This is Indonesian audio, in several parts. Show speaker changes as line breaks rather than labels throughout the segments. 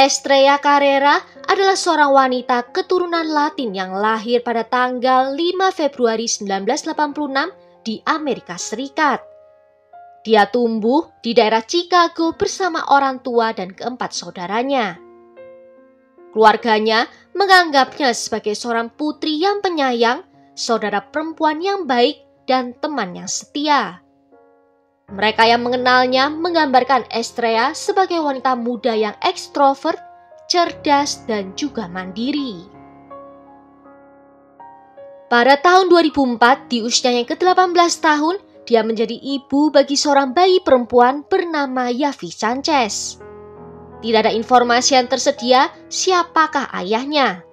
Estrella Carrera adalah seorang wanita keturunan Latin yang lahir pada tanggal 5 Februari 1986 di Amerika Serikat. Dia tumbuh di daerah Chicago bersama orang tua dan keempat saudaranya. Keluarganya menganggapnya sebagai seorang putri yang penyayang, saudara perempuan yang baik, dan teman yang setia. Mereka yang mengenalnya menggambarkan Estrella sebagai wanita muda yang ekstrovert, cerdas, dan juga mandiri. Pada tahun 2004, di usianya yang ke-18 tahun, dia menjadi ibu bagi seorang bayi perempuan bernama Yavi Sanchez. Tidak ada informasi yang tersedia siapakah ayahnya.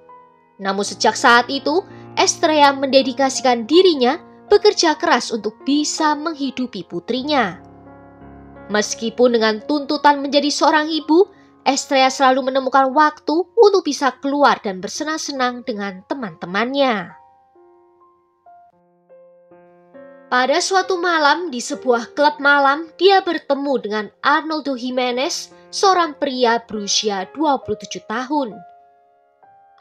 Namun sejak saat itu, Estrella mendedikasikan dirinya bekerja keras untuk bisa menghidupi putrinya. Meskipun dengan tuntutan menjadi seorang ibu, Estrella selalu menemukan waktu untuk bisa keluar dan bersenang-senang dengan teman-temannya. Pada suatu malam di sebuah klub malam, dia bertemu dengan Arnoldo Jimenez, seorang pria berusia 27 tahun.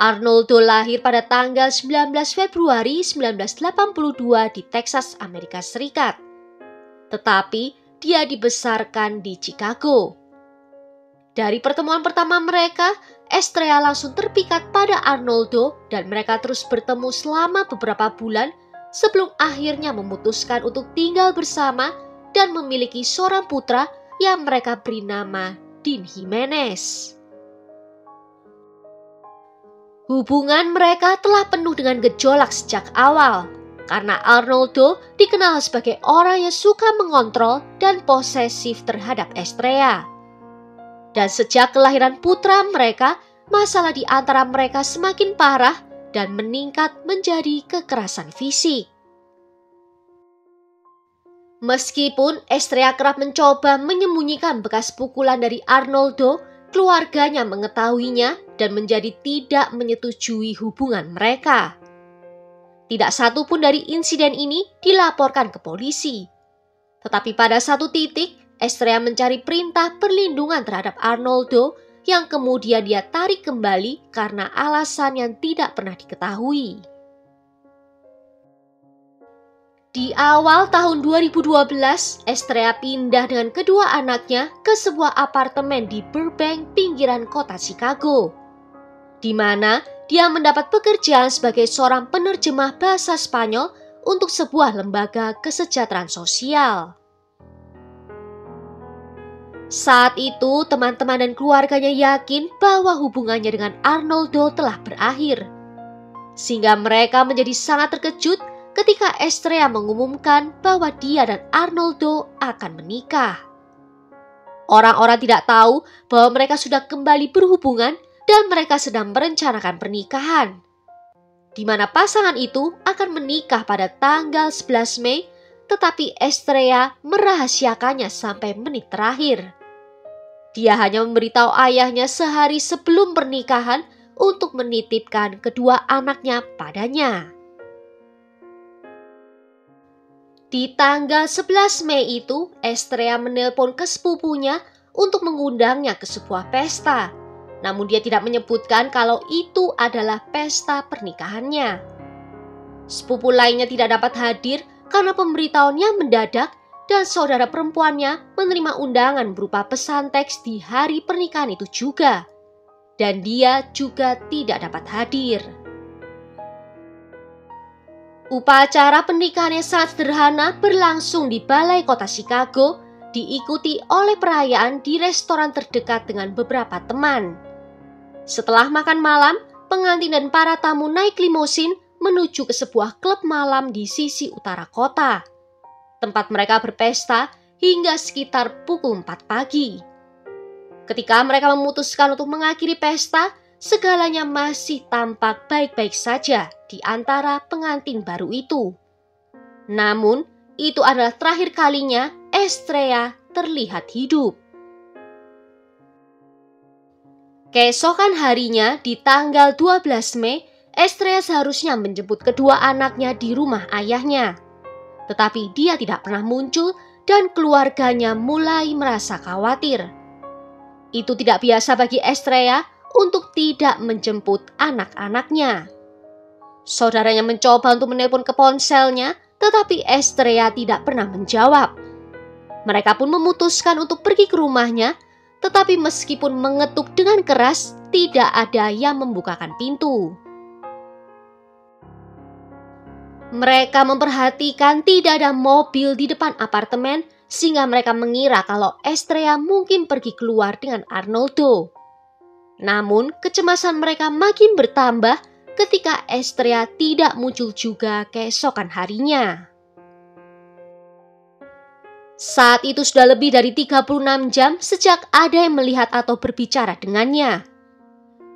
Arnoldo lahir pada tanggal 19 Februari 1982 di Texas, Amerika Serikat. Tetapi dia dibesarkan di Chicago. Dari pertemuan pertama mereka, Estrella langsung terpikat pada Arnoldo dan mereka terus bertemu selama beberapa bulan sebelum akhirnya memutuskan untuk tinggal bersama dan memiliki seorang putra yang mereka beri nama Dean Jimenez. Hubungan mereka telah penuh dengan gejolak sejak awal, karena Arnoldo dikenal sebagai orang yang suka mengontrol dan posesif terhadap Estrella. Dan sejak kelahiran putra mereka, masalah di antara mereka semakin parah dan meningkat menjadi kekerasan fisik. Meskipun Estrella kerap mencoba menyembunyikan bekas pukulan dari Arnoldo, keluarganya mengetahuinya dan menjadi tidak menyetujui hubungan mereka. Tidak satu pun dari insiden ini dilaporkan ke polisi. Tetapi pada satu titik, Estrella mencari perintah perlindungan terhadap Arnoldo yang kemudian dia tarik kembali karena alasan yang tidak pernah diketahui. Di awal tahun 2012, Estrella pindah dengan kedua anaknya ke sebuah apartemen di Burbank, pinggiran kota Chicago, di mana dia mendapat pekerjaan sebagai seorang penerjemah bahasa Spanyol untuk sebuah lembaga kesejahteraan sosial. Saat itu, teman-teman dan keluarganya yakin bahwa hubungannya dengan Arnoldo telah berakhir, sehingga mereka menjadi sangat terkejut ketika Estrella mengumumkan bahwa dia dan Arnoldo akan menikah. Orang-orang tidak tahu bahwa mereka sudah kembali berhubungan dan mereka sedang merencanakan pernikahan, di mana pasangan itu akan menikah pada tanggal 11 Mei, tetapi Estrella merahasiakannya sampai menit terakhir. Dia hanya memberitahu ayahnya sehari sebelum pernikahan untuk menitipkan kedua anaknya padanya. Di tanggal 11 Mei itu, Estrella menelpon ke sepupunya untuk mengundangnya ke sebuah pesta. Namun dia tidak menyebutkan kalau itu adalah pesta pernikahannya. Sepupu lainnya tidak dapat hadir karena pemberitahuannya mendadak dan saudara perempuannya menerima undangan berupa pesan teks di hari pernikahan itu juga. Dan dia juga tidak dapat hadir. Upacara pernikahan yang sangat sederhana berlangsung di balai kota Chicago, diikuti oleh perayaan di restoran terdekat dengan beberapa teman. Setelah makan malam, pengantin dan para tamu naik limusin menuju ke sebuah klub malam di sisi utara kota. Tempat mereka berpesta hingga sekitar pukul 4 pagi. Ketika mereka memutuskan untuk mengakhiri pesta, segalanya masih tampak baik-baik saja di antara pengantin baru itu. Namun, itu adalah terakhir kalinya Estrella terlihat hidup. Keesokan harinya di tanggal 12 Mei, Estrella seharusnya menjemput kedua anaknya di rumah ayahnya. Tetapi dia tidak pernah muncul dan keluarganya mulai merasa khawatir. Itu tidak biasa bagi Estrella untuk tidak menjemput anak-anaknya. Saudaranya mencoba untuk menelpon ke ponselnya, tetapi Estrella tidak pernah menjawab. Mereka pun memutuskan untuk pergi ke rumahnya, tetapi meskipun mengetuk dengan keras, tidak ada yang membukakan pintu. Mereka memperhatikan tidak ada mobil di depan apartemen, sehingga mereka mengira kalau Estrella mungkin pergi keluar dengan Arnoldo. Namun, kecemasan mereka makin bertambah ketika Estrella tidak muncul juga keesokan harinya. Saat itu sudah lebih dari 36 jam sejak ada yang melihat atau berbicara dengannya.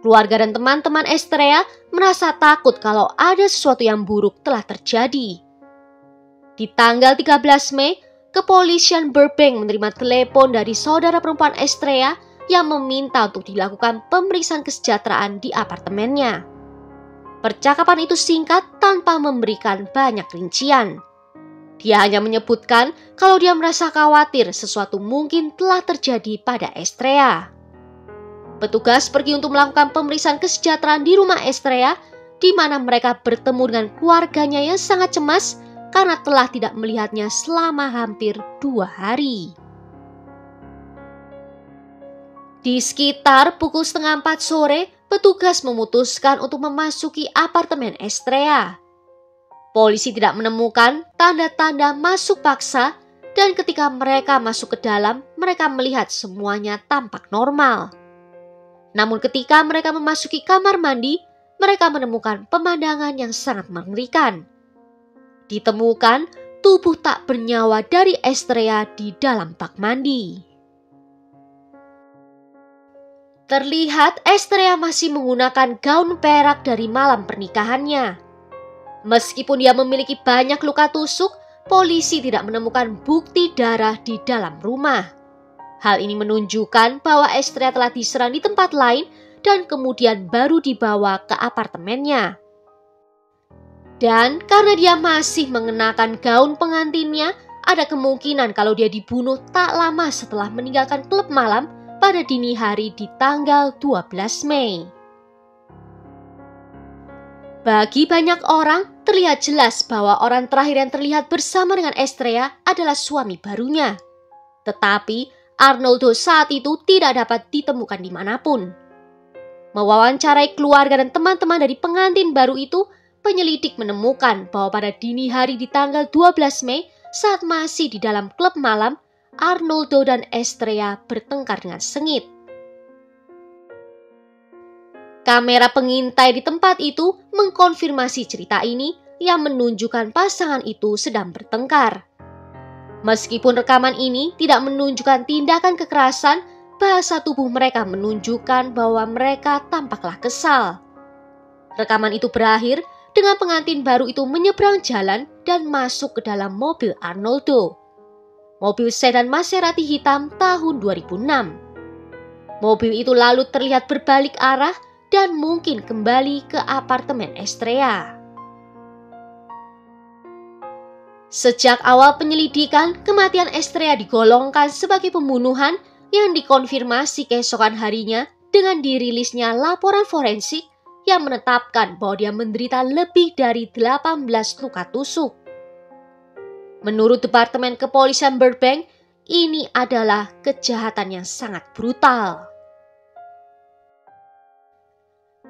Keluarga dan teman-teman Estrella merasa takut kalau ada sesuatu yang buruk telah terjadi. Di tanggal 13 Mei, kepolisian Burbank menerima telepon dari saudara perempuan Estrella yang meminta untuk dilakukan pemeriksaan kesejahteraan di apartemennya. Percakapan itu singkat tanpa memberikan banyak rincian. Dia hanya menyebutkan kalau dia merasa khawatir sesuatu mungkin telah terjadi pada Estrella. Petugas pergi untuk melakukan pemeriksaan kesejahteraan di rumah Estrella, di mana mereka bertemu dengan keluarganya yang sangat cemas karena telah tidak melihatnya selama hampir 2 hari. Di sekitar pukul 3:30 sore, petugas memutuskan untuk memasuki apartemen Estrella. Polisi tidak menemukan tanda-tanda masuk paksa, dan ketika mereka masuk ke dalam, mereka melihat semuanya tampak normal. Namun ketika mereka memasuki kamar mandi, mereka menemukan pemandangan yang sangat mengerikan. Ditemukan tubuh tak bernyawa dari Estrella di dalam bak mandi. Terlihat Estrella masih menggunakan gaun perak dari malam pernikahannya. Meskipun dia memiliki banyak luka tusuk, polisi tidak menemukan bukti darah di dalam rumah. Hal ini menunjukkan bahwa Estrella telah diserang di tempat lain dan kemudian baru dibawa ke apartemennya. Dan karena dia masih mengenakan gaun pengantinnya, ada kemungkinan kalau dia dibunuh tak lama setelah meninggalkan klub malam pada dini hari di tanggal 12 Mei. Bagi banyak orang, terlihat jelas bahwa orang terakhir yang terlihat bersama dengan Estrella adalah suami barunya. Tetapi Arnoldo saat itu tidak dapat ditemukan dimanapun. Mewawancarai keluarga dan teman-teman dari pengantin baru itu, penyelidik menemukan bahwa pada dini hari di tanggal 12 Mei saat masih di dalam klub malam, Arnoldo dan Estrella bertengkar dengan sengit. Kamera pengintai di tempat itu mengkonfirmasi cerita ini yang menunjukkan pasangan itu sedang bertengkar. Meskipun rekaman ini tidak menunjukkan tindakan kekerasan, bahasa tubuh mereka menunjukkan bahwa mereka tampaklah kesal. Rekaman itu berakhir dengan pengantin baru itu menyeberang jalan dan masuk ke dalam mobil Arnoldo. Mobil sedan Maserati hitam tahun 2006. Mobil itu lalu terlihat berbalik arah dan mungkin kembali ke apartemen Estrella. Sejak awal penyelidikan, kematian Estrella digolongkan sebagai pembunuhan yang dikonfirmasi keesokan harinya dengan dirilisnya laporan forensik yang menetapkan bahwa dia menderita lebih dari 18 luka tusuk. Menurut Departemen Kepolisian Burbank, ini adalah kejahatan yang sangat brutal.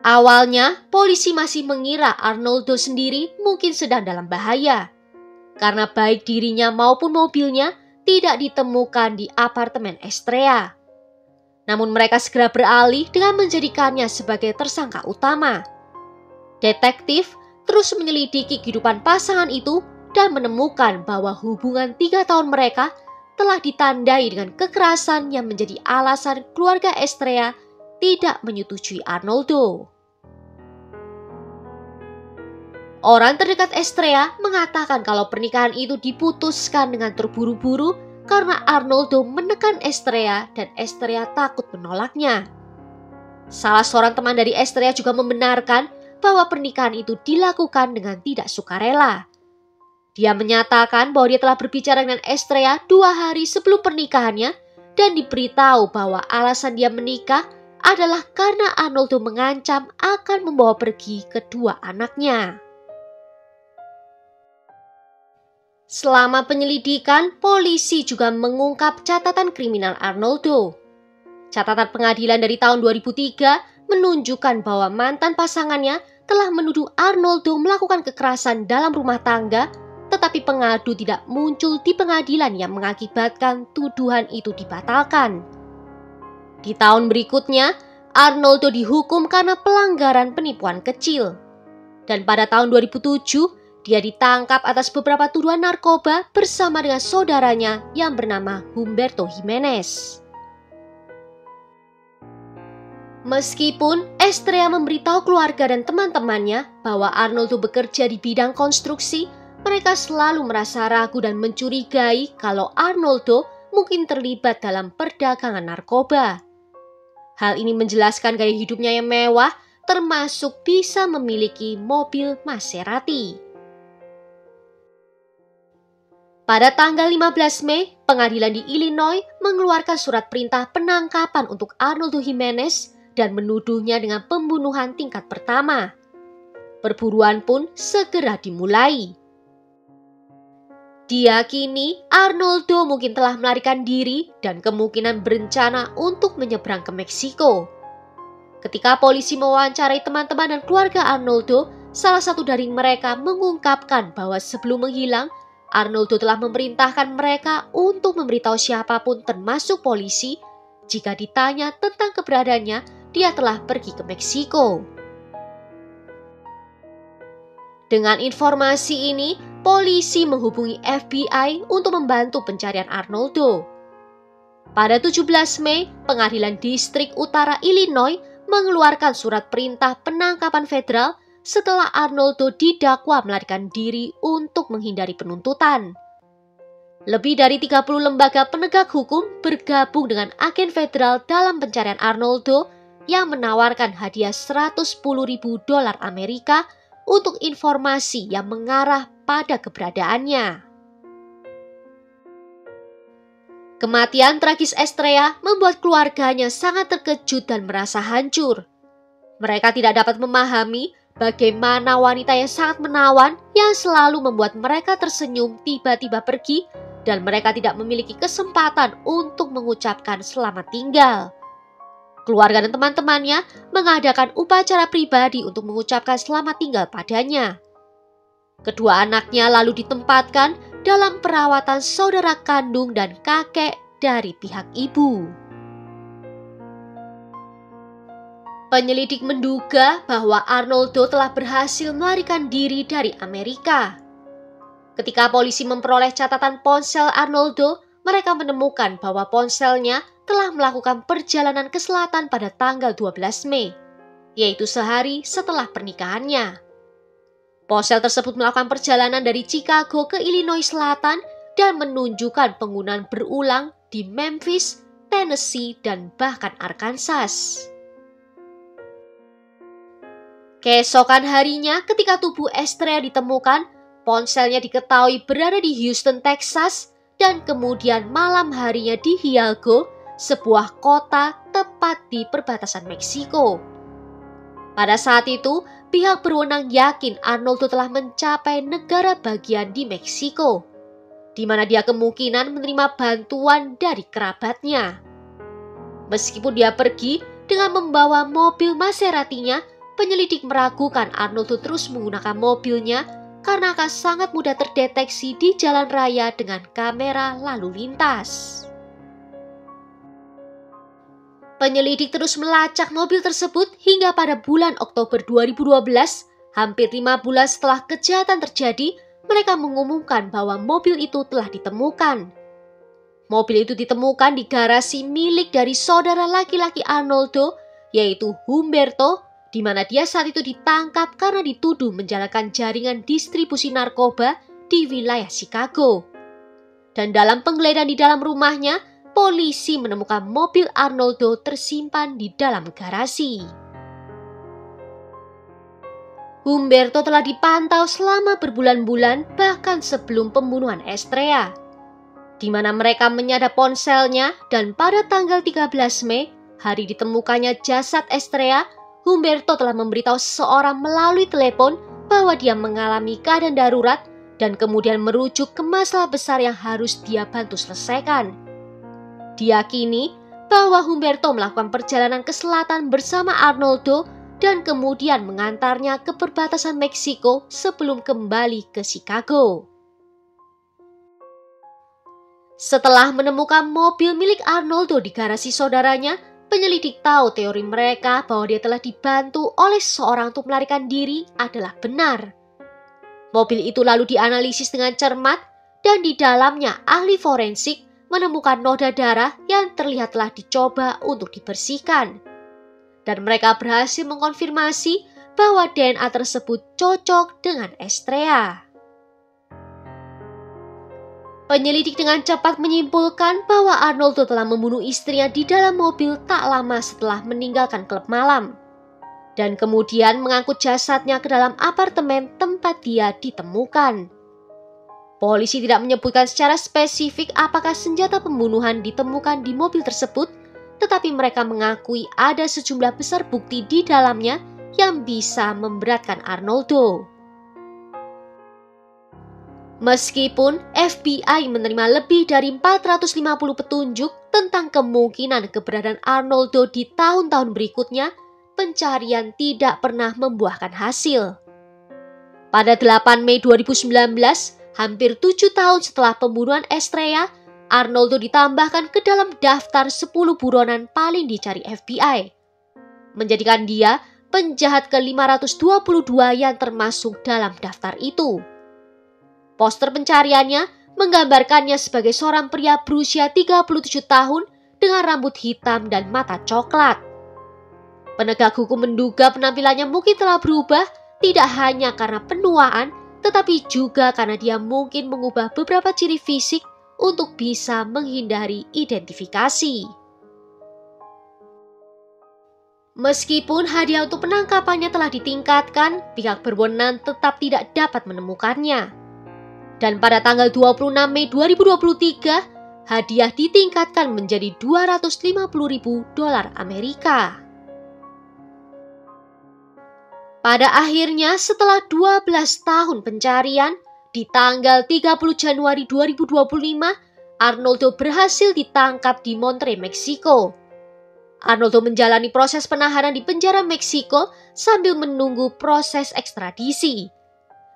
Awalnya, polisi masih mengira Arnoldo sendiri mungkin sedang dalam bahaya, karena baik dirinya maupun mobilnya tidak ditemukan di apartemen Estrella. Namun mereka segera beralih dengan menjadikannya sebagai tersangka utama. Detektif terus menyelidiki kehidupan pasangan itu dan menemukan bahwa hubungan 3 tahun mereka telah ditandai dengan kekerasan yang menjadi alasan keluarga Estrella tidak menyetujui Arnoldo. Orang terdekat Estrella mengatakan kalau pernikahan itu diputuskan dengan terburu-buru karena Arnoldo menekan Estrella dan Estrella takut menolaknya. Salah seorang teman dari Estrella juga membenarkan bahwa pernikahan itu dilakukan dengan tidak sukarela. Dia menyatakan bahwa dia telah berbicara dengan Estrella 2 hari sebelum pernikahannya dan diberitahu bahwa alasan dia menikah adalah karena Arnoldo mengancam akan membawa pergi kedua anaknya. Selama penyelidikan, polisi juga mengungkap catatan kriminal Arnoldo. Catatan pengadilan dari tahun 2003 menunjukkan bahwa mantan pasangannya telah menuduh Arnoldo melakukan kekerasan dalam rumah tangga, tetapi pengadu tidak muncul di pengadilan yang mengakibatkan tuduhan itu dibatalkan. Di tahun berikutnya, Arnoldo dihukum karena pelanggaran penipuan kecil. Dan pada tahun 2007, dia ditangkap atas beberapa tuduhan narkoba bersama dengan saudaranya yang bernama Humberto Jimenez. Meskipun Estrella memberitahu keluarga dan teman-temannya bahwa Arnoldo bekerja di bidang konstruksi, mereka selalu merasa ragu dan mencurigai kalau Arnoldo mungkin terlibat dalam perdagangan narkoba. Hal ini menjelaskan gaya hidupnya yang mewah, termasuk bisa memiliki mobil Maserati. Pada tanggal 15 Mei, pengadilan di Illinois mengeluarkan surat perintah penangkapan untuk Arnoldo Jimenez dan menuduhnya dengan pembunuhan tingkat pertama. Perburuan pun segera dimulai. Diyakini Arnoldo mungkin telah melarikan diri dan kemungkinan berencana untuk menyeberang ke Meksiko. Ketika polisi mewawancarai teman-teman dan keluarga Arnoldo, salah satu dari mereka mengungkapkan bahwa sebelum menghilang, Arnoldo telah memerintahkan mereka untuk memberitahu siapapun termasuk polisi jika ditanya tentang keberadaannya. Dia telah pergi ke Meksiko. Dengan informasi ini, polisi menghubungi FBI untuk membantu pencarian Arnoldo. Pada 17 Mei, Pengadilan Distrik Utara Illinois mengeluarkan surat perintah penangkapan federal setelah Arnoldo didakwa melarikan diri untuk menghindari penuntutan. Lebih dari 30 lembaga penegak hukum bergabung dengan agen federal dalam pencarian Arnoldo yang menawarkan hadiah $110.000 Amerika untuk informasi yang mengarah pada keberadaannya. Kematian tragis Estrella membuat keluarganya sangat terkejut dan merasa hancur. Mereka tidak dapat memahami bagaimana wanita yang sangat menawan yang selalu membuat mereka tersenyum tiba-tiba pergi dan mereka tidak memiliki kesempatan untuk mengucapkan selamat tinggal. Keluarga dan teman-temannya mengadakan upacara pribadi untuk mengucapkan selamat tinggal padanya. Kedua anaknya lalu ditempatkan dalam perawatan saudara kandung dan kakek dari pihak ibu. Penyelidik menduga bahwa Arnoldo telah berhasil melarikan diri dari Amerika. Ketika polisi memperoleh catatan ponsel Arnoldo, mereka menemukan bahwa ponselnya telah melakukan perjalanan ke selatan pada tanggal 12 Mei, yaitu sehari setelah pernikahannya. Ponsel tersebut melakukan perjalanan dari Chicago ke Illinois Selatan dan menunjukkan penggunaan berulang di Memphis, Tennessee, dan bahkan Arkansas. Keesokan harinya ketika tubuh Estrella ditemukan, ponselnya diketahui berada di Houston, Texas, dan kemudian malam harinya di Hidalgo, sebuah kota tepat di perbatasan Meksiko. Pada saat itu, pihak berwenang yakin Arnoldo telah mencapai negara bagian di Meksiko, di mana dia kemungkinan menerima bantuan dari kerabatnya. Meskipun dia pergi dengan membawa mobil Maseratinya, penyelidik meragukan Arnoldo terus menggunakan mobilnya karena akan sangat mudah terdeteksi di jalan raya dengan kamera lalu lintas. Penyelidik terus melacak mobil tersebut hingga pada bulan Oktober 2012, hampir 5 bulan setelah kejahatan terjadi, mereka mengumumkan bahwa mobil itu telah ditemukan. Mobil itu ditemukan di garasi milik dari saudara laki-laki Arnoldo, yaitu Humberto, di mana dia saat itu ditangkap karena dituduh menjalankan jaringan distribusi narkoba di wilayah Chicago. Dan dalam penggeledahan di dalam rumahnya, polisi menemukan mobil Arnoldo tersimpan di dalam garasi. Humberto telah dipantau selama berbulan-bulan bahkan sebelum pembunuhan Estrella. di mana mereka menyadap ponselnya dan pada tanggal 13 Mei, hari ditemukannya jasad Estrella, Humberto telah memberitahu seseorang melalui telepon bahwa dia mengalami keadaan darurat dan kemudian merujuk ke masalah besar yang harus dia bantu selesaikan. Diyakini bahwa Humberto melakukan perjalanan ke selatan bersama Arnoldo dan kemudian mengantarnya ke perbatasan Meksiko sebelum kembali ke Chicago. Setelah menemukan mobil milik Arnoldo di garasi saudaranya, penyelidik tahu teori mereka bahwa dia telah dibantu oleh seseorang untuk melarikan diri adalah benar. Mobil itu lalu dianalisis dengan cermat dan di dalamnya ahli forensik menemukan noda darah yang terlihat telah dicoba untuk dibersihkan. Dan mereka berhasil mengkonfirmasi bahwa DNA tersebut cocok dengan Estrella. Penyelidik dengan cepat menyimpulkan bahwa Arnoldo telah membunuh istrinya di dalam mobil tak lama setelah meninggalkan klub malam. Dan kemudian mengangkut jasadnya ke dalam apartemen tempat dia ditemukan. Polisi tidak menyebutkan secara spesifik apakah senjata pembunuhan ditemukan di mobil tersebut, tetapi mereka mengakui ada sejumlah besar bukti di dalamnya yang bisa memberatkan Arnoldo. Meskipun FBI menerima lebih dari 450 petunjuk tentang kemungkinan keberadaan Arnoldo di tahun-tahun berikutnya, pencarian tidak pernah membuahkan hasil. Pada 8 Mei 2019, hampir 7 tahun setelah pembunuhan Estrella, Arnoldo ditambahkan ke dalam daftar 10 buronan paling dicari FBI, menjadikan dia penjahat ke-522 yang termasuk dalam daftar itu. Poster pencariannya menggambarkannya sebagai seorang pria berusia 37 tahun dengan rambut hitam dan mata coklat. Penegak hukum menduga penampilannya mungkin telah berubah tidak hanya karena penuaan, tetapi juga karena dia mungkin mengubah beberapa ciri fisik untuk bisa menghindari identifikasi. Meskipun hadiah untuk penangkapannya telah ditingkatkan, pihak berwenang tetap tidak dapat menemukannya. Dan pada tanggal 26 Mei 2023, hadiah ditingkatkan menjadi $250.000 Amerika. Pada akhirnya, setelah 12 tahun pencarian, di tanggal 30 Januari 2025, Arnoldo berhasil ditangkap di Monterrey, Meksiko. Arnoldo menjalani proses penahanan di penjara Meksiko sambil menunggu proses ekstradisi.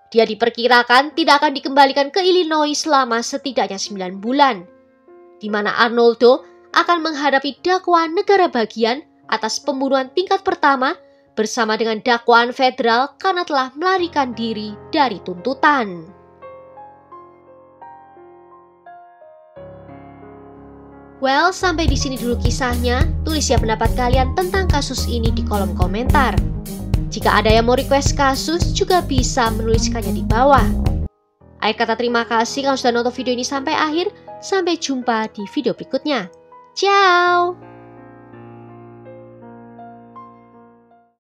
Dia diperkirakan tidak akan dikembalikan ke Illinois selama setidaknya 9 bulan, di mana Arnoldo akan menghadapi dakwaan negara bagian atas pembunuhan tingkat pertama bersama dengan dakwaan federal karena telah melarikan diri dari tuntutan. Well, sampai di sini dulu kisahnya. Tulis ya pendapat kalian tentang kasus ini di kolom komentar. Jika ada yang mau request kasus, juga bisa menuliskannya di bawah. Akhir kata terima kasih kalau sudah nonton video ini sampai akhir. Sampai jumpa di video berikutnya. Ciao!